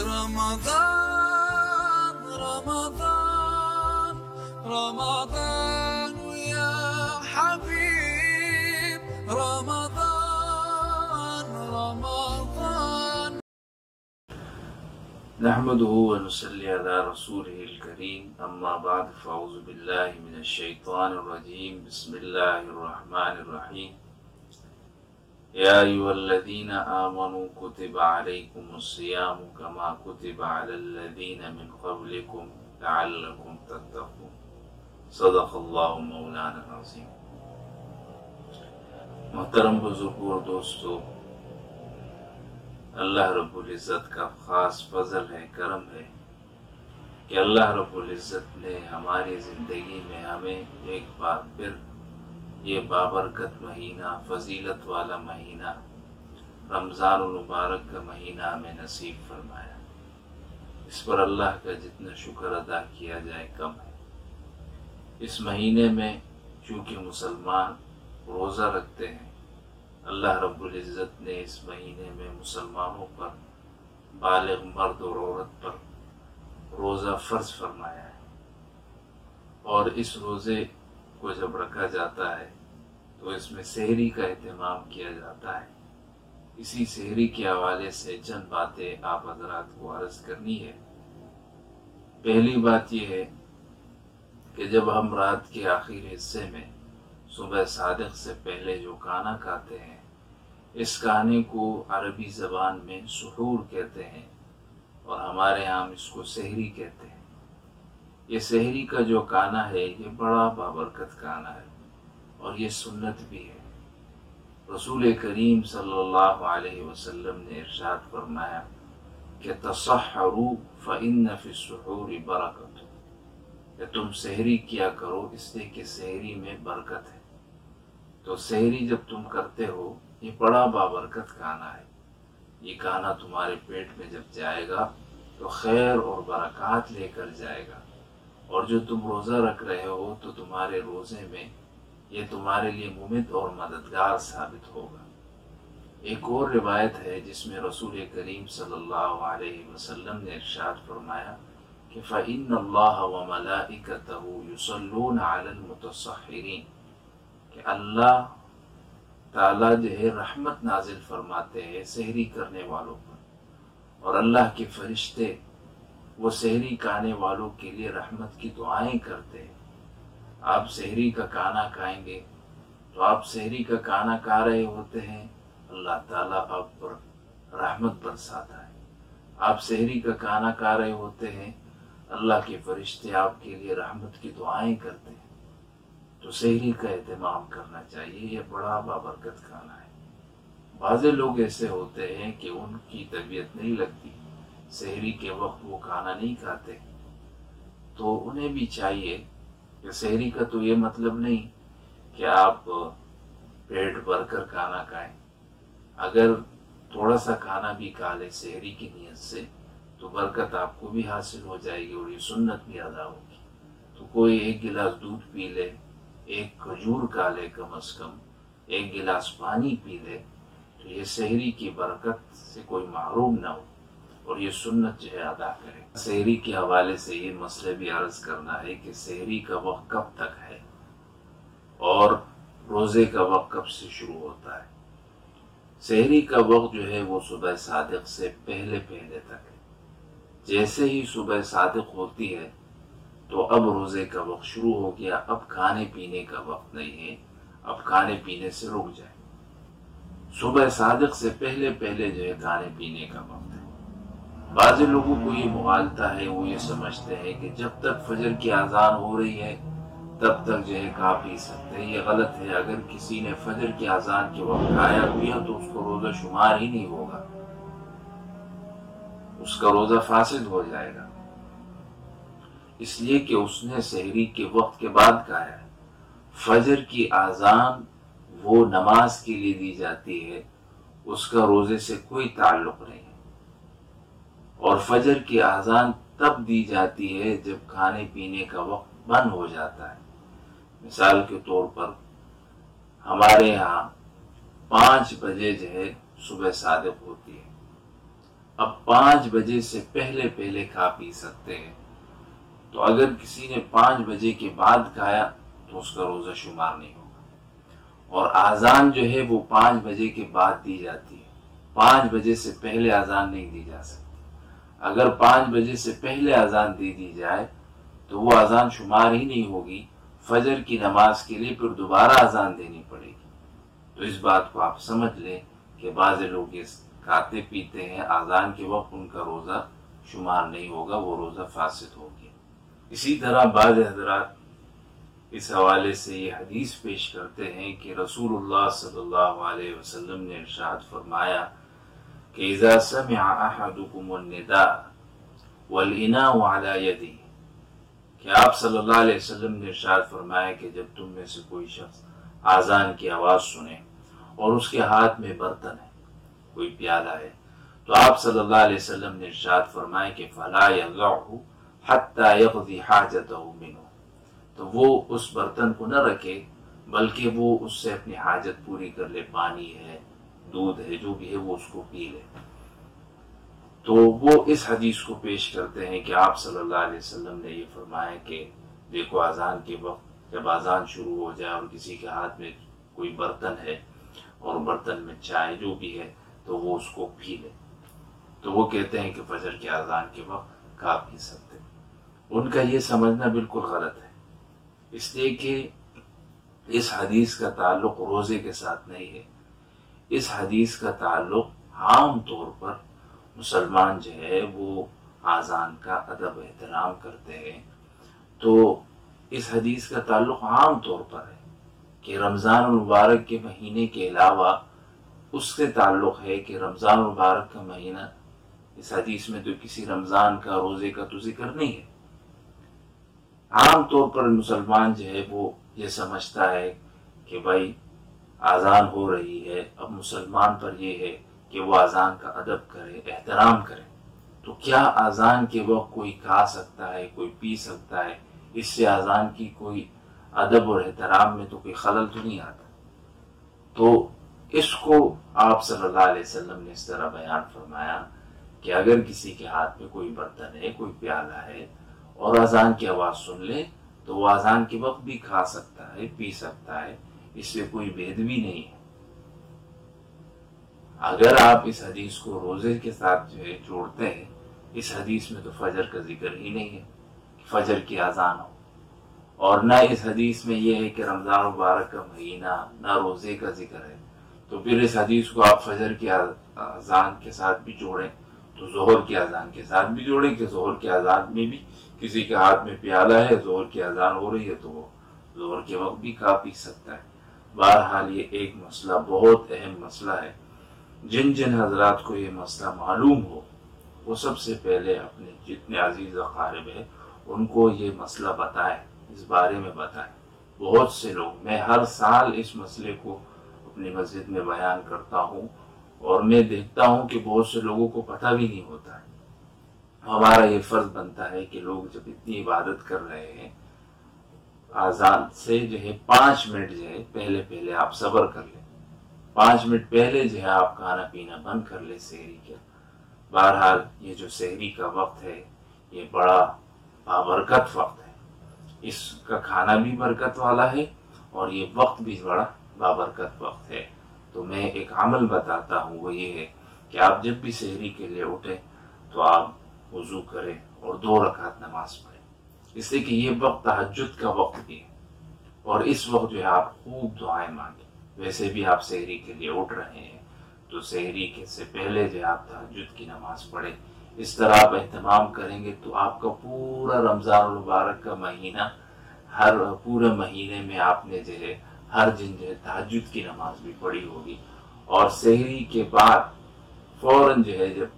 رمضان رمضان رمضان يا حبيب رمضان رمضان. نحمده ونصلي على رسوله الكريم أما بعد فأعوذ بالله من الشيطان الرجيم بسم الله الرحمن الرحيم. يا أيها الذين آمنوا كتب عليكم الصيام كما كتب على الذين من قبلكم لعلكم تتقون. صدق اللہ مولانا العظیم. محترم بزرگوں اور دوستو، اللہ رب العزت کا خاص فضل ہے، کرم ہے کہ اللہ رب العزت نے ہماری زندگی میں ہمیں ایک بار پھر یہ بابرکت مہینہ، فضیلت والا مہینہ، رمضان المبارک کا مہینہ ہمیں نصیب فرمایا. اس پر اللہ کا جتنا شکر ادا کیا جائے کم ہے. اس مہینے میں چونکہ مسلمان روزہ رکھتے ہیں، اللہ رب العزت نے اس مہینے میں مسلمانوں پر، بالغ مرد اور عورت پر روزہ فرض فرمایا ہے. اور اس روزے کو جب رکھا جاتا ہے تو اس میں سحری کا اہتمام کیا جاتا ہے. اسی سحری کے حوالے سے چند باتیں آپ حضرات کو عرض کرنی ہے. پہلی بات یہ ہے کہ جب ہم رات کے آخری حصے میں صبح صادق سے پہلے جو کھانا کھاتے ہیں، اس کھانے کو عربی زبان میں سحور کہتے ہیں اور ہمارے ہاں اس کو سحری کہتے ہیں. یہ سحری کا جو کھانا ہے یہ بڑا بابرکت کھانا ہے اور یہ سنت بھی ہے. رسول کریم صلی اللہ علیہ وسلم نے ارشاد فرمایا کہ تصحروا فإن فی السحور برکت، کہ تم سحری کیا کرو اس لیے کہ سحری میں برکت ہے. تو سحری جب تم کرتے ہو یہ بڑا بابرکت کھانا ہے. یہ کھانا تمہارے پیٹ میں جب جائے گا تو خیر اور برکات لے کر جائے گا، اور جو تم روزہ رکھ رہے ہو تو تمہارے روزے میں یہ تمہارے لیے ممد اور مددگار ثابت ہوگا. ایک اور روایت ہے جس میں رسول کریم صلی اللہ علیہ وسلم نے ارشاد فرمایا کہ فَإِنَّ اللَّهَ وَمَلَائِكَتَهُ يُصَلُّونَ عَلَى الْمُتَصَحِّرِينَ، کہ اللہ تعالیٰ جو ہے رحمت نازل فرماتے ہیں سحری کرنے والوں پر، اور اللہ کے فرشتے وہ سحری کھانے والوں کے لیے رحمت کی دعائیں کرتے ہیں. آپ سحری کا کھانا کھائیں گے تو آپ سحری کا کھانا کھا رہے ہوتے ہیں، اللہ تعالیٰ آپ پر رحمت برساتا ہے. آپ سحری کا کھانا کھا رہے ہوتے ہیں، اللہ کے فرشتے آپ کے لیے رحمت کی دعائیں کرتے ہیں. تو سحری کا اہتمام کرنا چاہیے، یہ بڑا بابرکت کھانا ہے. بعض لوگ ایسے ہوتے ہیں کہ ان کی طبیعت نہیں لگتی، سحری کے وقت وہ کھانا نہیں کھاتے، تو انہیں بھی چاہیے کہ سحری کا تو یہ مطلب نہیں کہ آپ پیٹ بھر کر کھانا کھائیں. اگر تھوڑا سا کھانا بھی کھا لے سحری کی نیت سے تو برکت آپ کو بھی حاصل ہو جائے گی اور یہ سنت بھی ادا ہوگی. تو کوئی ایک گلاس دودھ پی لے، ایک کھجور کھا لے، کم از کم ایک گلاس پانی پی لے، تو یہ سحری کی برکت سے کوئی محروم نہ ہو اور یہ سنت جو ہے ادا کرے. سحری کے حوالے سے یہ مسئلہ بھی عرض کرنا ہے کہ سحری کا وقت کب تک ہے اور روزے کا وقت کب سے شروع ہوتا ہے. سحری کا وقت جو ہے وہ صبح صادق سے پہلے تک ہے. جیسے ہی صبح صادق ہوتی ہے تو اب روزے کا وقت شروع ہو گیا، اب کھانے پینے کا وقت نہیں ہے، اب کھانے پینے سے رک جائے. صبح صادق سے پہلے جو ہے کھانے پینے کا وقت ہے. بعض لوگوں کو یہ مغالطہ ہے، وہ یہ سمجھتے ہیں کہ جب تک فجر کی اذان ہو رہی ہے تب تک جو ہے کھا پی سکتے ہیں. یہ غلط ہے. اگر کسی نے فجر کی اذان کے وقت کھایا پیا تو اس کو روزہ شمار ہی نہیں ہوگا، اس کا روزہ فاسد ہو جائے گا، اس لیے کہ اس نے سحری کے وقت کے بعد کھایا ہے. فجر کی اذان وہ نماز کے لیے دی جاتی ہے، اس کا روزے سے کوئی تعلق نہیں ہے. اور فجر کی اذان تب دی جاتی ہے جب کھانے پینے کا وقت بند ہو جاتا ہے. مثال کے طور پر ہمارے ہاں 5 بجے جو ہے صبح صادق ہوتی ہے. اب 5 بجے سے پہلے کھا پی سکتے ہیں، تو اگر کسی نے 5 بجے کے بعد کھایا تو اس کا روزہ شمار نہیں ہوگا۔ اور اذان جو ہے وہ 5 بجے کے بعد دی جاتی ہے، 5 بجے سے پہلے اذان نہیں دی جا سکتی۔ اگر 5 بجے سے پہلے اذان دے دی جائے تو وہ اذان شمار ہی نہیں ہوگی، فجر کی نماز کے لیے پھر دوبارہ اذان دینی پڑے گی۔ تو اس بات کو آپ سمجھ لیں کہ بعض لوگ یہ کھاتے پیتے ہیں، اذان کے وقت ان کا روزہ شمار نہیں ہوگا، وہ روزہ فاسد ہو گیا۔ اسی طرح بعض حضرات اس حوالے سے یہ حدیث پیش کرتے ہیں کہ رسول اللہ صلی اللہ علیہ وسلم نے ارشاد فرمایا کہ اذا سمع احدکم النداء والاناء علی یدہ، کہ آپ صلی اللہ علیہ وسلم نے ارشاد فرمایا کہ جب تم میں سے کوئی شخص اذان کی آواز سنے اور اس کے ہاتھ میں برتن ہے، کوئی پیالہ ہے، تو آپ صلی اللہ علیہ وسلم نے ارشاد فرمایا کہ فلا یضعہ حتی یقضی حاجتہ منہ، تو وہ اس برتن کو نہ رکھے بلکہ وہ اس سے اپنی حاجت پوری کر لے، پانی ہے، دودھ ہے، جو بھی ہے وہ اس کو پی لے۔ تو وہ اس حدیث کو پیش کرتے ہیں کہ آپ صلی اللہ علیہ وسلم نے یہ فرمایا کہ دیکھو اذان کے وقت جب اذان شروع ہو جائے اور کسی کے ہاتھ میں کوئی برتن ہے اور برتن میں چائے جو بھی ہے تو وہ اس کو پی لے، تو وہ کہتے ہیں کہ فجر کے اذان کے وقت کھا پی سکتے۔ ان کا یہ سمجھنا بالکل غلط ہے، اس لیے کہ اس حدیث کا تعلق روزے کے ساتھ نہیں ہے۔ اس حدیث کا تعلق عام طور پر مسلمان جو ہے وہ اذان کا ادب احترام کرتے ہیں، تو اس حدیث کا تعلق عام طور پر ہے کہ رمضان المبارک کے مہینے کے علاوہ اس سے تعلق ہے کہ رمضان المبارک کا مہینہ، اس حدیث میں تو کسی رمضان کا روزے کا تو ذکر نہیں ہے۔ عام طور پر مسلمان جو ہے وہ یہ سمجھتا ہے کہ بھائی اذان ہو رہی ہے، اب مسلمان پر یہ ہے کہ وہ اذان کا ادب کرے، احترام کرے۔ تو کیا اذان کے وقت کوئی کھا سکتا ہے، کوئی پی سکتا ہے؟ اس سے اذان کی کوئی ادب اور احترام میں تو کوئی خلل تو نہیں آتا۔ تو اس کو آپ صلی اللہ علیہ وسلم نے اس طرح بیان فرمایا کہ اگر کسی کے ہاتھ میں کوئی برتن ہے، کوئی پیالہ ہے اور اذان کی آواز سن لے تو وہ اذان کے وقت بھی کھا سکتا ہے، پی سکتا ہے، اس سے کوئی بھید بھی نہیں ہے۔ اگر آپ اس حدیث کو روزے کے ساتھ جو ہے جوڑتے ہیں، اس حدیث میں تو فجر کا ذکر ہی نہیں ہے کہ فجر کی اذان ہو، اور نہ اس حدیث میں یہ ہے کہ رمضان مبارک کا مہینہ، نہ روزے کا ذکر ہے، تو پھر اس حدیث کو آپ فجر کی اذان کے ساتھ بھی جوڑیں تو ظہر کی اذان کے ساتھ بھی جوڑیں کہ ظہر کی اذان میں بھی کسی کے ہاتھ میں پیالہ ہے، ظہر کی اذان ہو رہی ہے تو وہ ظہر کے وقت بھی کھا پی سکتا ہے۔ بہرحال یہ ایک مسئلہ، بہت اہم مسئلہ ہے۔ جن جن حضرات کو یہ مسئلہ معلوم ہو وہ سب سے پہلے اپنے جتنے عزیز اقارب ہیں ان کو یہ مسئلہ بتائیں، اس بارے میں بتائیں۔ بہت سے لوگ، میں ہر سال اس مسئلے کو اپنی مسجد میں بیان کرتا ہوں اور میں دیکھتا ہوں کہ بہت سے لوگوں کو پتہ بھی نہیں ہوتا ہے۔ ہمارا یہ فرض بنتا ہے کہ لوگ جب اتنی عبادت کر رہے ہیں، اذان سے جو ہے 5 منٹ جو ہے پہلے آپ صبر کر لیں، 5 منٹ پہلے جو ہے آپ کھانا پینا بند کر لیں سحری کا۔ بہرحال یہ جو سحری کا وقت ہے یہ بڑا بابرکت وقت ہے، اس کا کھانا بھی برکت والا ہے اور یہ وقت بھی بڑا بابرکت وقت ہے۔ تو میں ایک عمل بتاتا ہوں، وہ یہ ہے کہ آپ جب بھی سحری کے لیے اٹھیں تو آپ وضو کریں اور 2 رکعت نماز پڑھیں، اس لیے کہ یہ وقت تہجد کا وقت بھی ہے اور اس وقت جو ہے آپ خوب دعائیں مانگیں۔ ویسے بھی آپ سحری کے لیے اٹھ رہے ہیں تو سحری کے سے پہلے جو آپ تہجد کی نماز پڑھیں۔ اس طرح آپ اہتمام کریں گے تو آپ کا پورا رمضان المبارک کا مہینہ، ہر پورے مہینے میں آپ نے جو ہے ہر دن جو ہے تہجد کی نماز بھی پڑھی ہوگی، اور سحری کے بعد فوراً جو ہے جب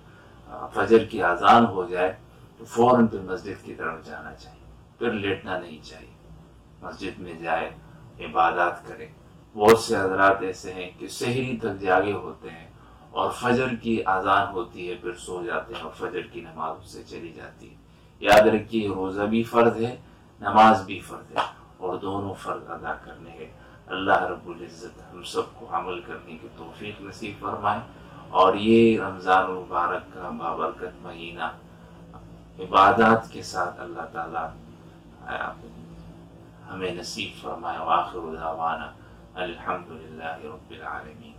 فجر کی اذان ہو جائے تو فوراً پھر مسجد کی طرف جانا چاہیے، پھر لیٹنا نہیں چاہیے، مسجد میں جائے، عبادات کرے۔ بہت سے حضرات ایسے ہیں کہ سحری تک جاگے ہوتے ہیں اور فجر کی اذان ہوتی ہے پھر سو جاتے ہیں اور فجر کی نماز اس سے چلی جاتی ہے۔ یاد رکھیے روزہ بھی فرض ہے، نماز بھی فرض ہے، اور دونوں فرض ادا کرنے ہیں۔ اللہ رب العزت ہم سب کو عمل کرنے کی توفیق نصیب فرمائے اور یہ رمضان المبارک کا بابرکت مہینہ عبادات کے ساتھ اللہ تعالیٰ ہمیں نصیب فرمائے. وآخر دعوانا الحمدللہ رب العالمین.